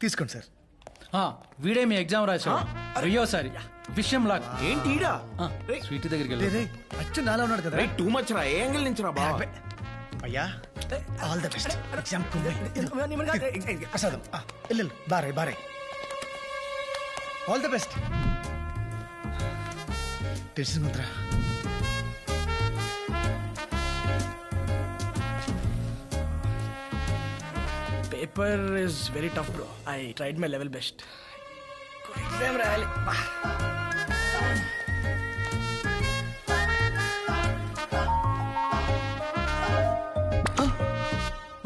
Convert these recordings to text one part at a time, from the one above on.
తీసుకోండి సార్. వీడే మీ ఎగ్జామ్ రాశాడు. అయ్యో సారీ విషయం లాక్. ఏంటి ఈడ? స్వీట్ దగ్గరికి రే, వెళ్ళి రే, అచ్చు నాలా ఉన్నాడు కదా. రేయ్, టూ మచ్ రా. ఏ యాంగిల్ నుంచి రా బావ? అయ్యా ఆల్ ద బెస్ట్. ఎగ్జామ్ ప్రసాదం వెళ్ళు బారే బారే. All the best. తెలిసింది మంత్ర. Paper is very tough bro. I tried my level best. Exam రాయాలి.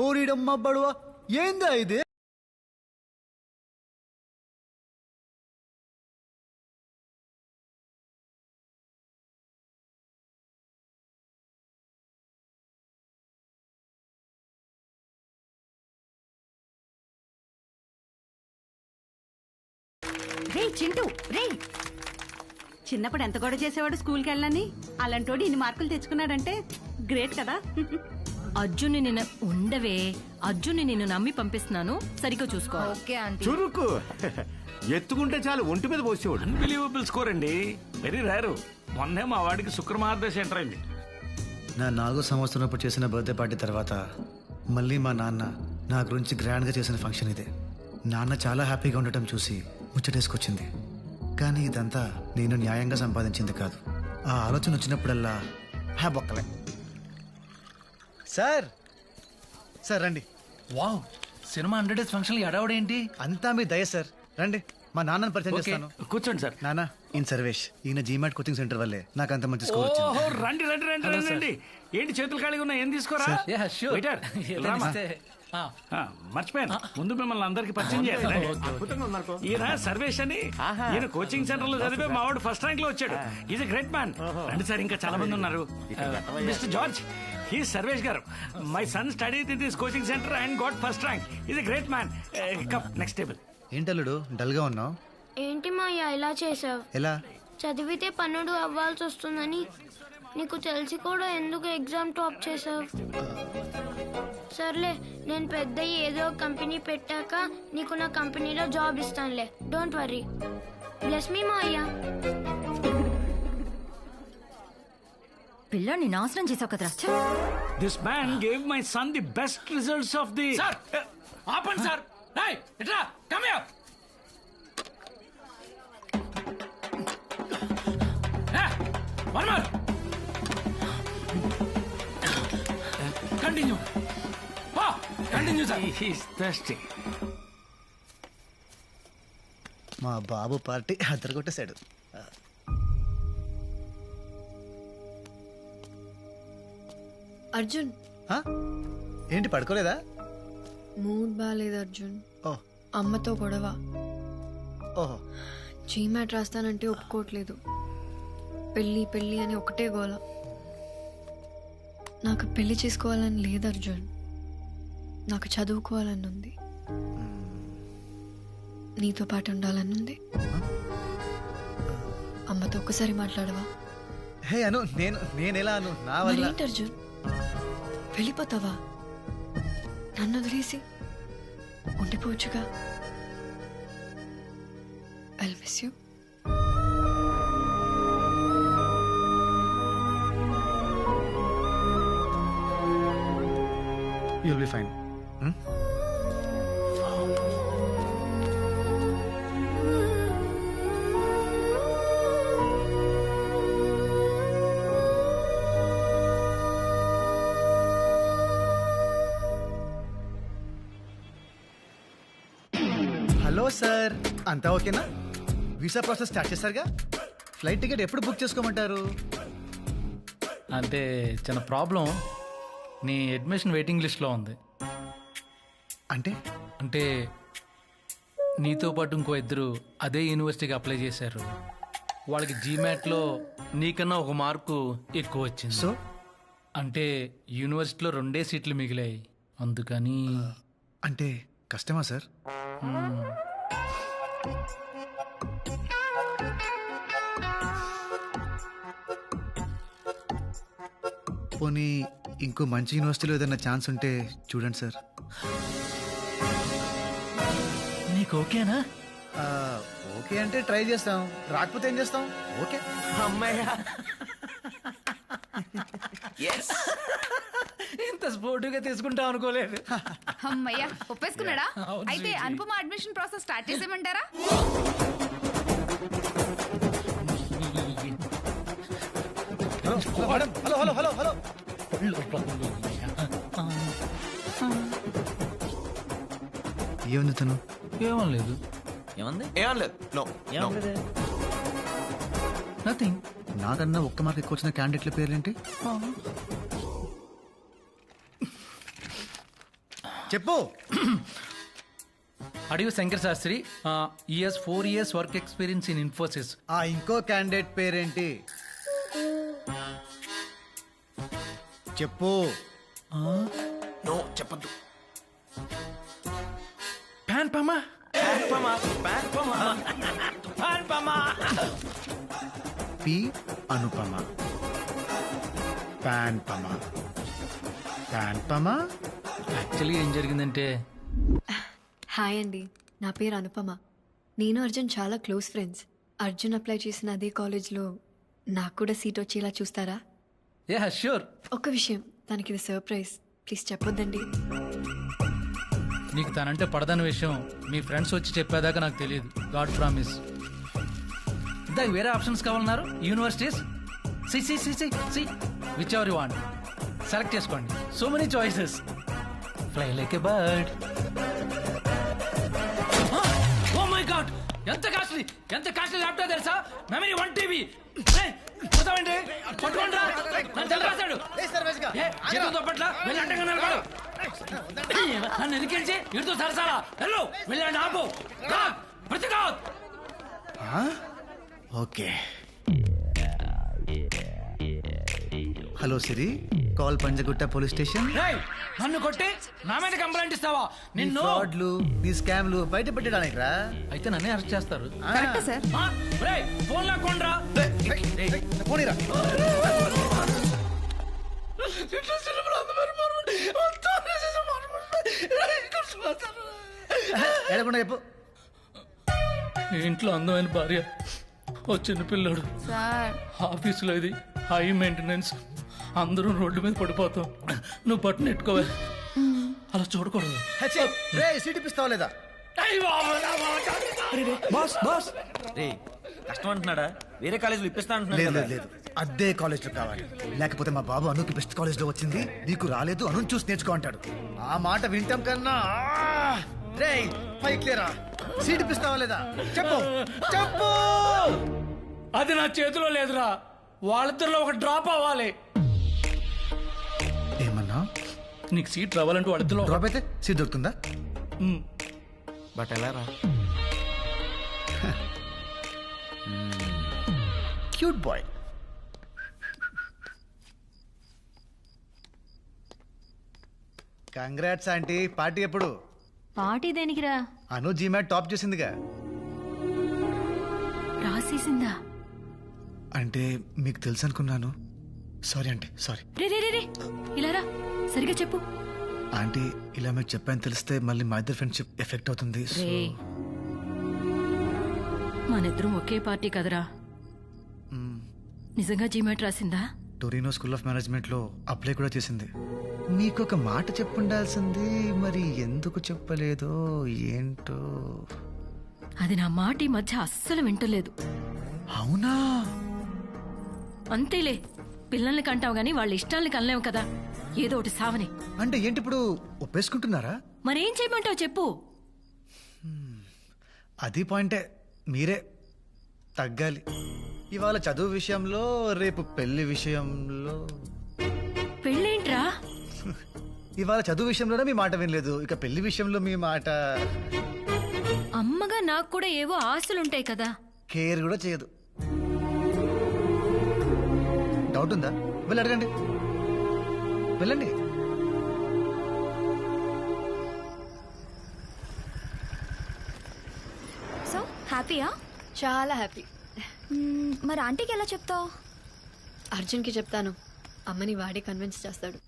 ఓరిడమ్మ బడువా, ఏందా ఇది? రే చింటూ రే, చిన్నప్పుడు ఎంత గొడవ చేసేవాడు స్కూల్కి వెళ్ళని, అలాంటోడు ఇన్ని మార్కులు తెచ్చుకున్నాడంటే గ్రేట్ కదా. అర్జున్ని నిన్న ఉండవే, అర్జున్ని నిన్ను నమ్మి పంపిస్తున్నాను, సరిగ్గా చూసుకో. Okay aunty. చురుకు ఎత్తుకుంటే చాలు ఒంటి మీద పోసేవాడు. అన్బిలీవబుల్ స్కోర్ అండి. Very rare. మొన్నే మా వాడికి శుక్రమార్దశ ఎంటర్ అయింది. నా 4వ సంవత్సరం చేసిన బర్త్డే పార్టీ తర్వాత మళ్ళీ మా నాన్న నా గురించి గ్రాండ్గా చేసిన ఫంక్షన్ ఇదే. నాన్న చాలా హ్యాపీగా ఉండటం చూసి ముచ్చటేసుకొచ్చింది. కానీ ఇదంతా నేను న్యాయంగా సంపాదించింది కాదు. ఆ ఆలోచన వచ్చినప్పుడల్లా బొక్కలే. సార్ సార్ రండి. వావ్, సినిమా 100 days ఫంక్షన్ అడవడేంటి? అంతా మీ దయ సార్. రండి, మా నాన్నని పరిచయం ఓకే. చేస్తాను. కూర్చోండి సార్. నాన్న, ఈయన సర్వేష్. ఈయన జీమాట్ కోచింగ్ సెంటర్ వల్లే నాకు అంత మంచి స్కోర్ వచ్చింది. ఓహో, రండి రండి రండి హలో, రండి సార్. రండి. ఏంటి చేతులు ఖాళీగా ఉన్నా? ఏం తీసుకోరా? Yeah, sure. Waiter, ఏదైనా రామా. ఇస్తే. మర్చిపోయాను, ముందు మిమ్మల్ని అందరికి పరిచయం చేయాలి. రండి. అద్భుతంగా ఉన్నారు. ఈయన సర్వేష్ అని, ఈయన కోచింగ్ సెంటర్ లో చదివే మా వాడు ఫస్ట్ ర్యాంక్ లో వచ్చాడు. Is a great man. రండి సార్, ఇంకా చాలా మంది ఉన్నారు. మిస్టర్ జార్జ్, హీ సర్వేష్ గారు. My son study in this coaching centre and got first rank. Is a great man. Come next table. ఏంటల్లుడు డల్గా ఉన్నావు? ఏంటి మాయా ఇలా చేసావు? ఎలా? చదివితే పన్నుడు అవ్వాల్సి వస్తుందని నీకు తెలిసి కూడా ఎందుకు ఎగ్జామ్ టాప్ చేసావు? సర్లే, నేను పెద్ద ఏదో కంపెనీ పెట్టాక నీకు నా కంపెనీలో జాబ్ ఇస్తానులే. Don't worry. Bless me Maya. పిల్లాన్ని నాశనం చేసావు కదరా. ఛ! This man gave my son the best results of the. Sir ఆపండి సార్. రేయ్, ఇట్రా, come here. One more. Continue. Continue, sir. He's thirsty. మా బాబు పార్టీ అద్దరు కొట్టేశాడు. అర్జున్, ఏంటి పడుకోలేదా? మూడ్ బాగాలేదు అర్జున్. ఓ అమ్మతో గొడవ. ఓహో. జీమాట్ రాస్తానంటే ఒప్పుకోవట్లేదు. పెళ్ళి పెళ్ళి అని ఒకటే గోల. నాకు పెళ్లి చేసుకోవాలని లేదు అర్జున్, నాకు చదువుకోవాలని ఉంది. నీతో పాటు ఉండాలని ఉంది. అమ్మతో ఒక్కసారి మాట్లాడవా? హే అను, నేనెలా అను? నా మరి వల్ల. ఏంటి అర్జున్, వెళ్ళిపోతావా? నన్ను వదిలేసి ఉండిపోవచ్చుగా. I miss you. You'll be fine. Hello sir, అంతా ఓకేనా? వీసా ప్రాసెస్ స్టార్ట్ చేశారుగా? ఫ్లైట్ టికెట్ ఎప్పుడు బుక్ చేసుకోమంటారు? అంటే చిన్న ప్రాబ్లం, నీ అడ్మిషన్ వెయిటింగ్ లిస్ట్లో ఉంది. అంటే నీతో పాటు ఇంకో ఇద్దరు అదే యూనివర్సిటీకి అప్లై చేశారు. వాళ్ళకి జీమాట్లో నీకన్నా ఒక మార్కు ఎక్కువ వచ్చింది. సో అంటే యూనివర్సిటీలో 2 సీట్లు మిగిలాయి, అందుకని. అంటే కష్టమా సార్? పోనీ ఇంకో మంచి యూనివర్సిటీలో ఏదైనా ఛాన్స్ ఉంటే చూడండి సార్. నీ నీకు ఓకేనా? ఓకే అంటే ట్రై చేస్తాం, రాకపోతే ఏం చేస్తాం? ఓకే. అమ్మయ్యా ఇంత స్పోర్టివ్గా తీసుకుంటాం అనుకోలేదు. అమ్మయ్యా ఒప్పేసుకున్నాడా? అవును, అయితే sweety. Anupama admission process start చేసేయమంటారా? Madam, hello hello hello hello. ఏముంది తను? ఏమో లేదు. నథింగ్. నాకన్నా ఒక్క మార్క్ ఎక్కువ వచ్చిన క్యాండిడేట్ల పేర్లేంటి? చెప్పు. అడిగి శంకర్ శాస్త్రి, ఈఎస్ 4 years work experience in Infosys. ఆ ఇంకో క్యాండిడేట్ పేరేంటి? చెప్పు. నో చెప్పద్దు. ప్యాన్ పమా. పి అనుపమ, ప్యాన్ పమ, ప్యాన్ పమ. యాక్చువల్లీ ఏం జరిగిందంటే, హాయ్ అండి, నా పేరు అనుపమ. నేను అర్జున్ చాలా క్లోజ్ ఫ్రెండ్స్. అర్జున్ అప్లై చేసిన అదే కాలేజ్లో నాకు కూడా సీట్ వచ్చేలా చూస్తారా? Yeah sure. ఒక్క విషయం, తనకి ఇది సర్ప్రైజ్, ప్లీజ్ చెప్పొద్దండి. నీకు తనంటే పడదన్న విషయం మీ ఫ్రెండ్స్ వచ్చి చెప్పేదాకా నాకు తెలియదు. God promise. ఇందాక వేరే ఆప్షన్స్ కావాలన్నారు. Universities see whichever you want select చేసుకోండి. So many choices. Fly like a bird. Oh my god, ఎంత కాస్ట్లీ ల్యాప్టాప్ తెలుసా? Memory 1 TB. పోతామండి, పట్టుకోండి. రాశాడు చేతులతో పట్ల వెళ్ళి అడ్డంగా నిలబడు. నన్ను ఎదికించి ఇటుతో సరసాలా వెళ్ళు, వెళ్ళండి. ఆపు ప్రతిఘాత్. ఓకే. హలో సిరి, కాల్ పంజగుట్ట పోలీస్ స్టేషన్. నన్ను కొట్టి నా మీద కంప్లైంట్ ఇస్తావా? నిన్ను ఫ్రాడ్లు, నీ స్కామ్లు బయట పెట్టడానికి రా. అయితే నన్నే అరెస్ట్ చేస్తారు. Correct sir. ఫోన్ లాక్కోండ్రా. పోనీరా. ఎడకుండా చెప్పు. ఇంట్లో అందమైన భార్య, ఓ చిన్న పిల్లోడు, సార్ ఆఫీసులో ఇది హై మెయింటెనెన్స్, అందరూ రోడ్డు మీద పడిపోతాం. నువ్వు పట్టు నెట్టుకోవాలి, అలా చూడకూడదు. సీట్ ఇప్పిస్తావా లేదా? బాస్ బాస్ రే కష్టం అంటున్నాడా? వేరే కాలేజీలో ఇప్పిస్తా లేదు అంటున్నాడు. లేదు, అదే కాలేజ్ లో కావాలి. లేకపోతే మా బాబు అనుకి బెస్ట్ కాలేజ్ లో వచ్చింది, నీకు రాలేదు, అను చూసి నేర్చుకో అంటాడు. ఆ మాట వింటాం కన్నా రే పైకి లేరా. సీట్ ఇప్పిస్తావా లేదా? చెప్పు చెప్పు. అది నా చేతిలో లేదురా. వాళ్ళిద్దరిలో ఒక డ్రాప్ అవ్వాలి. ఏమన్నా? నీకు సీట్ రావాలంటే వాళ్ళిద్దరిలో డ్రాప్ అయితే సీట్ దొరుకుతుందా? బట్ ఎలా రా? Cute boy. Congrats aunty. Party ఎప్పుడు? పార్టీ దేనికిరా? అను జీమాట్ టాప్ చేసిందిగా. రాసేసిందా? అంటే మీకు తెలుసు అనుకున్నాను. Sorry aunty, sorry. రే ఇలా రా, సరిగా చెప్పు. ఆంటీ, ఇలా మీకు చెప్పాను తెలిస్తే మళ్ళీ మా ఇద్దరు ఫ్రెండ్షిప్ ఎఫెక్ట్ అవుతుంది. రే, మనిద్దరం ఒకే పార్టీ కదరా. నిజంగా జీమాట్ రాసిందా? టొరినో స్కూల్ ఆఫ్ మేనేజ్మెంట్ లో అప్లై కూడా చేసింది. మీకు ఒక మాట చెప్పుండాల్సింది, మరి ఎందుకు చెప్పలేదో ఏంటో. అది నా మాట ఈ మధ్య అస్సలు వింటలేదు. అవునా? అంతేలే, పిల్లల్ని కంటావు గాని వాళ్ళ ఇష్టాల్ని కనలేవు కదా. ఏదో ఒకటి సావని. అంటే ఏంటి ఇప్పుడు ఒప్పేసుకుంటున్నారా? మరేం చేయమంటావు చెప్పు. అది పాయింటే, మీరే తగ్గాలి. ఇవాళ చదువు విషయంలో, రేపు పెళ్లి విషయంలో. పెళ్ళేంట్రా? ఇవాళ చదువు విషయంలోనే మీ మాట వినలేదు, ఇక పెళ్లి విషయంలో మీ మాట. అమ్మగా నాకు కూడా ఏవో ఆశలుంటాయి కదా. కేర్ కూడా చేయదు. డౌట్ ఉందా? వెళ్ళి అడగండి, వెళ్ళండి. సో హ్యాపీయా? చాలా హ్యాపీ. మరి ఆంటీకి ఎలా చెప్తావు? అర్జున్కి చెప్తాను, అమ్మని వాడే కన్విన్స్ చేస్తాడు.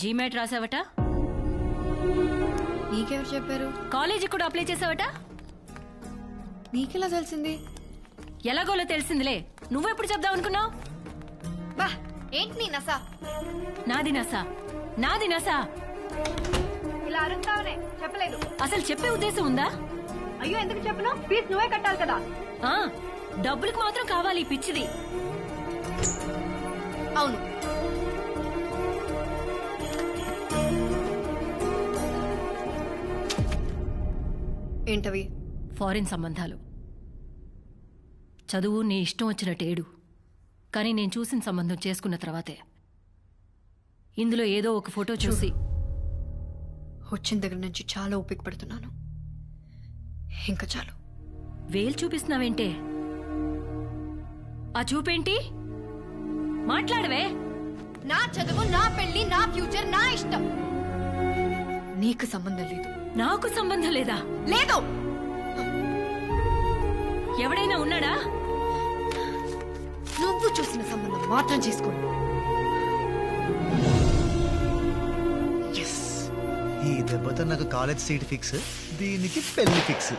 జీమాట్ రాసావట? నీకెవరు చెప్పారు? కాలేజీకి కూడా అప్లై చేసావట? నీకెలా తెలిసింది? ఎలాగోలో తెలిసిందిలే. నువ్వెప్పుడు చెప్దాం అనుకున్నావు? బా ఏంటి నీ నసా? నాది నసా. ఇలా అరుస్తావనే చెప్పలేదు. అసలు చెప్పే ఉద్దేశం ఉందా? అయ్యో ఎందుకు చెప్పను? ఫీజు నువ్వే కట్టాలి కదా. ఆ, డబ్బులకు మాత్రం కావాలి ఈ పిచ్చిది. అవును, ఏంటవి? ఫారిన్ సంబంధాలు. చదువు నీ ఇష్టం వచ్చినట్టేడు, కానీ నేను చూసిన సంబంధం చేసుకున్న తర్వాతే ఇందులో ఏదో ఒక ఫోటో చూసి వచ్చిన దగ్గర నుంచి చాలా ఓపిక పడుతున్నాను. ఇంకా చాలు. వేలు చూపిస్తున్నావేంటే? ఆ చూపేంటి? మాట్లాడవే. నా చదువు, నా పెళ్లి, నా ఫ్యూచర్, నా ఇష్టం. నీకు సంబంధం లేదు. నాకు సంబంధం లేదా? లేదు. ఎవడైనా ఉన్నాడా? నువ్వు చూసిన సంబంధం మాత్రం చేసుకోండి. ఈ దెబ్బతో నాకు కాలేజ్ సీట్ ఫిక్స్, దీనికి పెళ్లి ఫిక్స్.